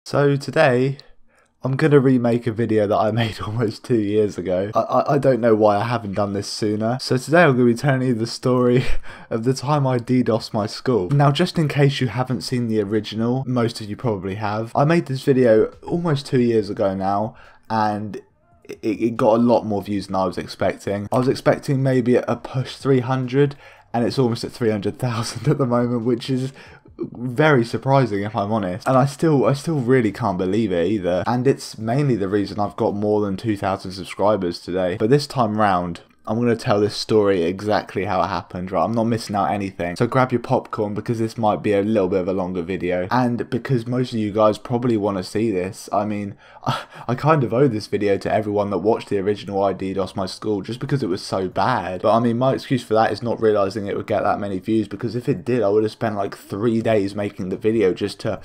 So today, I'm going to remake a video that I made almost 2 years ago. I don't know why I haven't done this sooner. So today I'm going to be telling you the story of the time I DDoSed my school. Now, just in case you haven't seen the original, most of you probably have, I made this video almost 2 years ago now, and it got a lot more views than I was expecting. I was expecting maybe a push 300, and it's almost at 300,000 at the moment, which is very surprising if I'm honest, and I still really can't believe it either, and it's mainly the reason I've got more than 2,000 subscribers today. But this time round, I'm going to tell this story exactly how it happened, right? I'm not missing out anything. So grab your popcorn, because this might be a little bit of a longer video. And because most of you guys probably want to see this, I mean, I kind of owe this video to everyone that watched the original I DDoSed my school, just because it was so bad. But I mean, my excuse for that is not realising it would get that many views, because if it did, I would have spent like 3 days making the video just to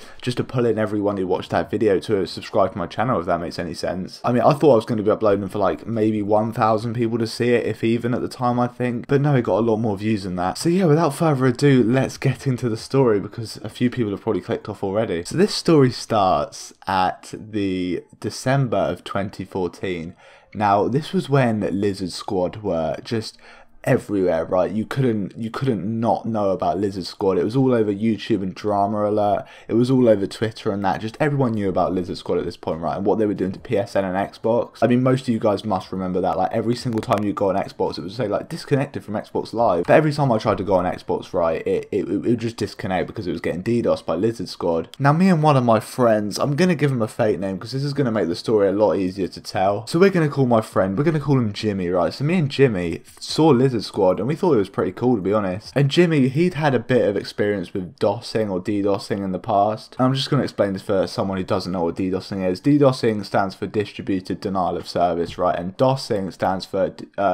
pull in everyone who watched that video to subscribe to my channel, if that makes any sense. I mean, I thought I was going to be uploading for like maybe 1,000 people to see it, if even at the time, I think, but no, it got a lot more views than that. So yeah, without further ado, let's get into the story, because a few people have probably clicked off already. So this story starts at the December of 2014. Now, this was when Lizard Squad were just everywhere, right? You couldn't not know about Lizard Squad. It was all over YouTube and Drama Alert. It was all over Twitter and that. Just everyone knew about Lizard Squad at this point, right? And what they were doing to PSN and Xbox. I mean, most of you guys must remember that. Like, every single time you go on Xbox, it would say like disconnected from Xbox Live. But every time I tried to go on Xbox, right, it would just disconnect because it was getting DDoSed by Lizard Squad. Now, me and one of my friends, I'm gonna give him a fake name because this is gonna make the story a lot easier to tell. So we're gonna call my friend, we're gonna call him Jimmy, right? So me and Jimmy saw Lizard Squad, and we thought it was pretty cool, to be honest. And Jimmy, he'd had a bit of experience with DOSing or DDoSing in the past. And I'm just going to explain this for someone who doesn't know what DDoSing is. DDoSing stands for Distributed Denial of Service, right? And DOSing stands for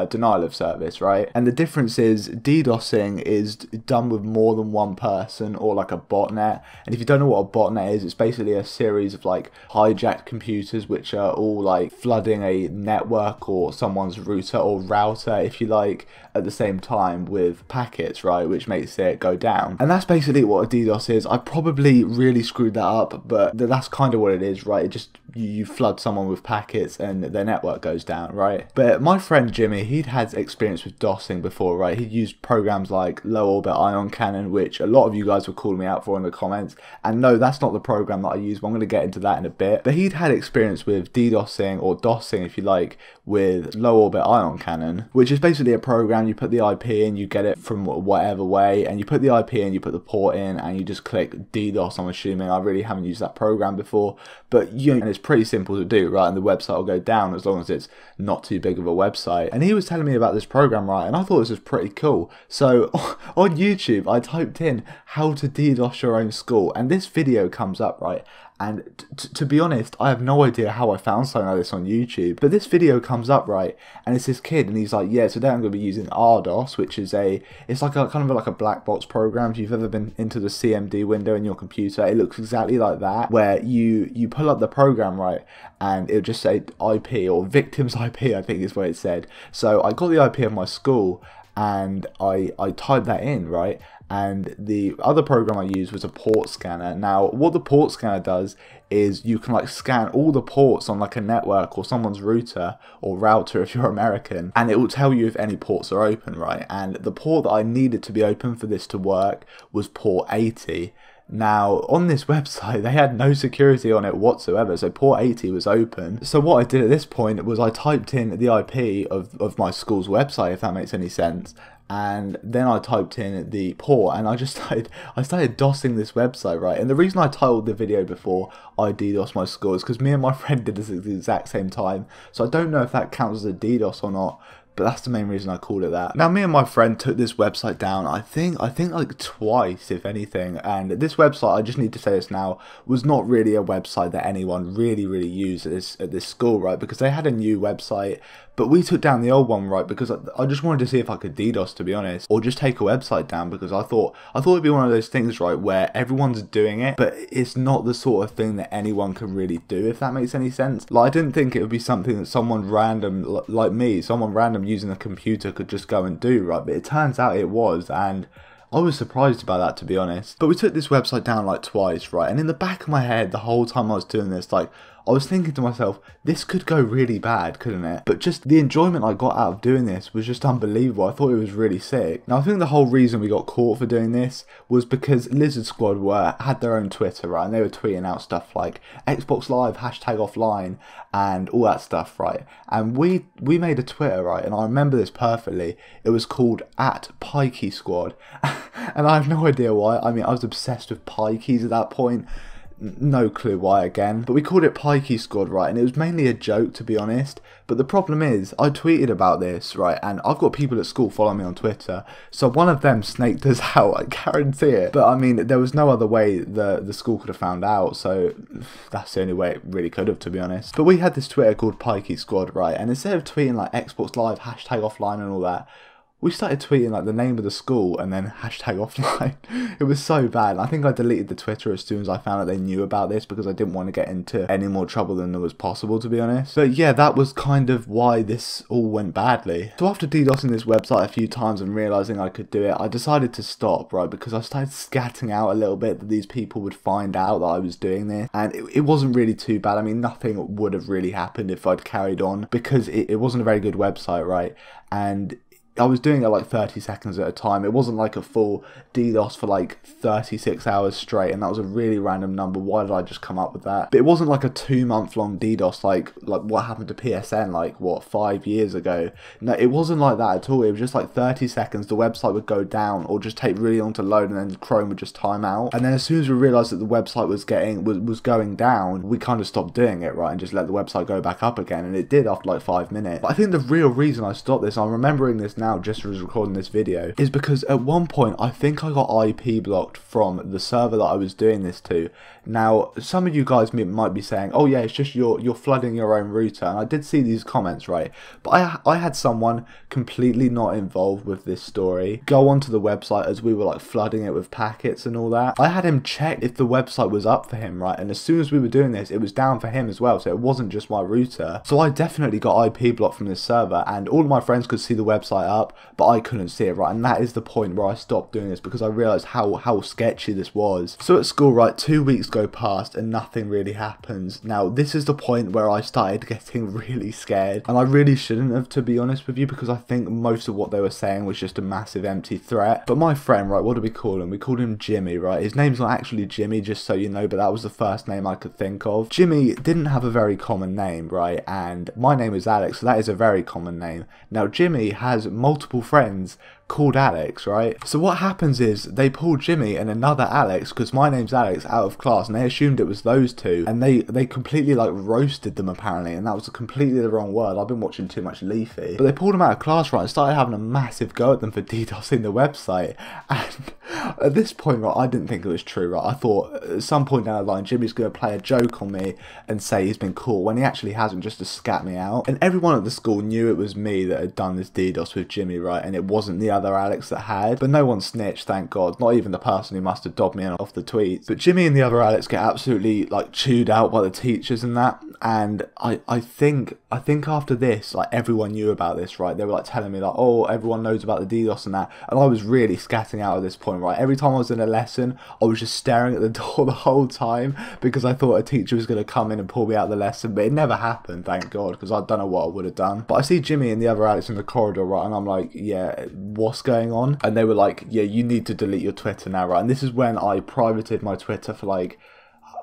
Denial of Service, right? And the difference is DDoSing is done with more than one person, or like a botnet. And if you don't know what a botnet is, it's basically a series of like hijacked computers which are all like flooding a network or someone's router or router, if you like, at the same time with packets, right, which makes it go down. And that's basically what a DDoS is. I probably really screwed that up, but that's kind of what it is, right? It just, you flood someone with packets and their network goes down, right? But my friend Jimmy, he'd had experience with DOSing before, right? He'd used programs like low orbit ion cannon, which a lot of you guys were calling me out for in the comments. And no, that's not the program that I use, but I'm going to get into that in a bit. But he'd had experience with DDoSing, or DOSing if you like, with low orbit ion cannon, which is basically a program. You put the IP in, you get it from whatever way, and you put the IP in, you put the port in, and you just click DDoS. I'm assuming. I really haven't used that program before, but you know, and it's pretty simple to do, right? And the website will go down as long as it's not too big of a website. And he was telling me about this program, right? And I thought this was pretty cool. So on YouTube, I typed in how to DDoS your own school, and this video comes up, right? And to be honest, I have no idea how I found something like this on YouTube. But this video comes up, right? And it's this kid, and he's like, yeah, today I'm going to be using RDOS, which is it's like a kind of like a black box program. If you've ever been into the CMD window in your computer, it looks exactly like that, where you pull up the program, right? And it'll just say IP, or victim's IP, I think is what it said. So I got the IP of my school, and I typed that in, right? And the other program I used was a port scanner. Now, what the port scanner does is you can like scan all the ports on like a network or someone's router or router if you're American, and it will tell you if any ports are open, right? And the port that I needed to be open for this to work was port 80. Now, on this website, they had no security on it whatsoever, so port 80 was open. So what I did at this point was I typed in the IP of my school's website, if that makes any sense, and then I typed in the port, and I started DOSing this website, right? And the reason I titled the video before I DDoS my school is because me and my friend did this at the exact same time, so I don't know if that counts as a DDoS or not, but that's the main reason I called it that. Now, me and my friend took this website down, I think like twice, if anything. And this website, I just need to say this now, was not really a website that anyone really used at this school, right? Because they had a new website, but we took down the old one, right? Because I just wanted to see if I could DDoS, to be honest, or just take a website down, because I thought it'd be one of those things, right, where everyone's doing it, but it's not the sort of thing that anyone can really do, if that makes any sense. Like, I didn't think it would be something that someone random, like me, someone random using a computer could just go and do, right? But it turns out it was, and I was surprised about that, to be honest. But we took this website down like twice, right? And in the back of my head, the whole time I was doing this, like, I was thinking to myself, this could go really bad, couldn't it? But just the enjoyment I got out of doing this was just unbelievable. I thought it was really sick. Now, I think the whole reason we got caught for doing this was because Lizard Squad had their own Twitter, right? And they were tweeting out stuff like Xbox Live, #offline, and all that stuff, right? And we made a Twitter, right? And I remember this perfectly. It was called @PikeySquad. And I have no idea why. I mean, I was obsessed with pikeys at that point. No clue why again, but we called it Pikey Squad, right? And it was mainly a joke, to be honest. But the problem is, I tweeted about this, right? And I've got people at school following me on Twitter, so one of them snaked us out, I guarantee it. But I mean, there was no other way the school could have found out, so that's the only way it really could have, to be honest. But we had this Twitter called Pikey Squad, right? And instead of tweeting like Xbox Live, #offline and all that, we started tweeting like the name of the school and then #offline. It was so bad. I think I deleted the Twitter as soon as I found out they knew about this because I didn't want to get into any more trouble than there was possible, to be honest. But yeah, that was kind of why this all went badly. So after DDoSing this website a few times and realising I could do it, I decided to stop, right? Because I started scatting out a little bit that these people would find out that I was doing this. And it wasn't really too bad. I mean, nothing would have really happened if I'd carried on because it wasn't a very good website, right? And I was doing it like 30 seconds at a time. It wasn't like a full DDoS for like 36 hours straight, and that was a really random number. Why did I just come up with that? But it wasn't like a 2-month long DDoS like what happened to PSN like, what, 5 years ago. No, it wasn't like that at all. It was just like 30 seconds, the website would go down or just take really long to load, and then Chrome would just time out. And then as soon as we realised that the website was going down, we kind of stopped doing it, right, and just let the website go back up again, and it did after like 5 minutes. But I think the real reason I stopped this, I'm remembering this now just as recording this video, is because at one point I think I got IP blocked from the server that I was doing this to. Now, some of you guys might be saying, oh yeah, it's just you're flooding your own router, and I did see these comments, right? But I had someone completely not involved with this story go onto the website as we were like flooding it with packets and all that. I had him check if the website was up for him, right? And as soon as we were doing this, it was down for him as well, so it wasn't just my router. So I definitely got IP blocked from this server, and all of my friends could see the website up, but I couldn't see it, right? And that is the point where I stopped doing this because I realised how sketchy this was. So at school, right, 2 weeks go past and nothing really happens. Now, this is the point where I started getting really scared, and I really shouldn't have, to be honest with you, because I think most of what they were saying was just a massive empty threat. But my friend, right, what do we call him? We called him Jimmy, right? His name's not actually Jimmy, just so you know, but that was the first name I could think of. Jimmy didn't have a very common name, right? And my name is Alex, so that is a very common name. Now, Jimmy has multiple friends called Alex, right? So what happens is they pull Jimmy and another Alex, because my name's Alex, out of class, and they assumed it was those two, and they completely like roasted them apparently, and that was completely the wrong word. I've been watching too much Leafy. But they pulled them out of class, right, and started having a massive go at them for DDoSing the website. And at this point, right, I didn't think it was true, right? I thought at some point down the line Jimmy's going to play a joke on me and say he's been caught, when he actually hasn't, just to scat me out. And everyone at the school knew it was me that had done this DDoS with Jimmy, right, and it wasn't the other Alex that had. But no one snitched, thank God, not even the person who must have dobbed me off the tweets. But Jimmy and the other Alex get absolutely like chewed out by the teachers and that. And I think after this, like, everyone knew about this, right? They were like telling me like, oh, everyone knows about the DDoS and that, and I was really scatting out at this point, right? Every time I was in a lesson, I was just staring at the door the whole time because I thought a teacher was going to come in and pull me out of the lesson, but it never happened, thank God, because I don't know what I would have done. But I see Jimmy and the other Alex in the corridor, right, and I'm like, yeah, what's going on? And they were like, yeah, you need to delete your Twitter now, right? And this is when I privated my Twitter for like,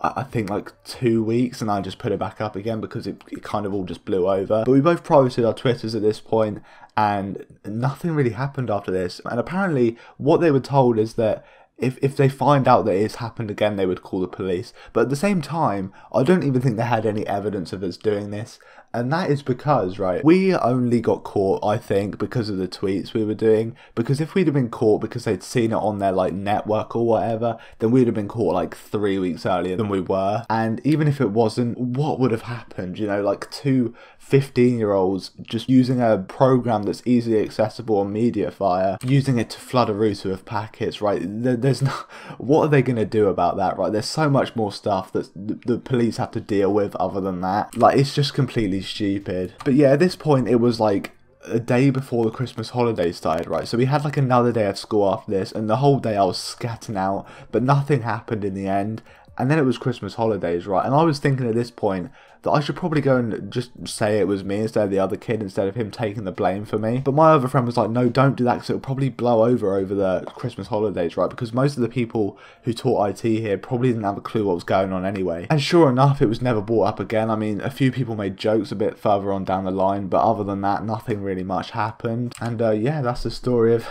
I think like 2 weeks, and I just put it back up again because it kind of all just blew over. But we both privated our Twitters at this point, and nothing really happened after this. And apparently what they were told is that if they find out that it's happened again, they would call the police. But at the same time, I don't even think they had any evidence of us doing this. And that is because, right, we only got caught, I think, because of the tweets we were doing. Because if we'd have been caught because they'd seen it on their, like, network or whatever, then we'd have been caught, like, 3 weeks earlier than we were. And even if it wasn't, what would have happened? You know, like, 2 15-year-olds just using a program that's easily accessible on Mediafire, using it to flood a router with packets, right? There's no... What are they going to do about that, right? There's so much more stuff that the police have to deal with other than that. Like, it's just completely stupid. But yeah, at this point, it was like a day before the Christmas holidays started, right? So we had like another day of school after this, and the whole day I was scatting out, but nothing happened in the end. And then it was Christmas holidays, right? And I was thinking at this point that I should probably go and just say it was me instead of the other kid, instead of him taking the blame for me. But my other friend was like, no, don't do that, because it'll probably blow over the Christmas holidays, right? Because most of the people who taught IT here probably didn't have a clue what was going on anyway. And sure enough, it was never brought up again. I mean, a few people made jokes a bit further on down the line, but other than that, nothing really much happened. And yeah, that's the story of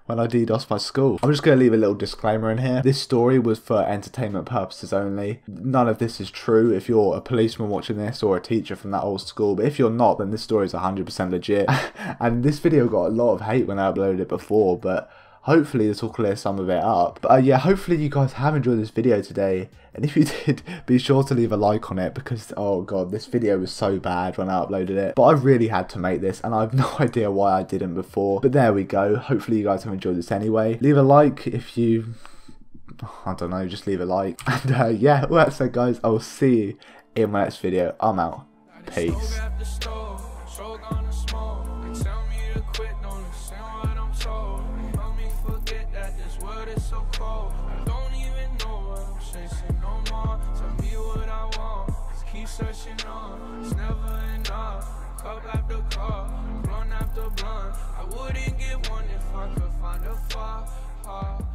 when I DDoSed my school. I'm just going to leave a little disclaimer in here. This story was for entertainment purposes only. None of this is true if you're a policeman watching this or a teacher from that old school. But if you're not, then this story is 100% legit. And this video got a lot of hate when I uploaded it before, but hopefully this will clear some of it up. But yeah, hopefully you guys have enjoyed this video today. And if you did, be sure to leave a like on it, because, oh god, this video was so bad when I uploaded it. But I really had to make this, and I have no idea why I didn't before. But there we go. Hopefully you guys have enjoyed this anyway. Leave a like if you, I don't know, just leave a like. And yeah, well, that's it, guys. I will see you in my next video. I'm out. Peace. Searching on, it's never enough. Cup after cup, blunt after blunt. I wouldn't get one if I could find a far.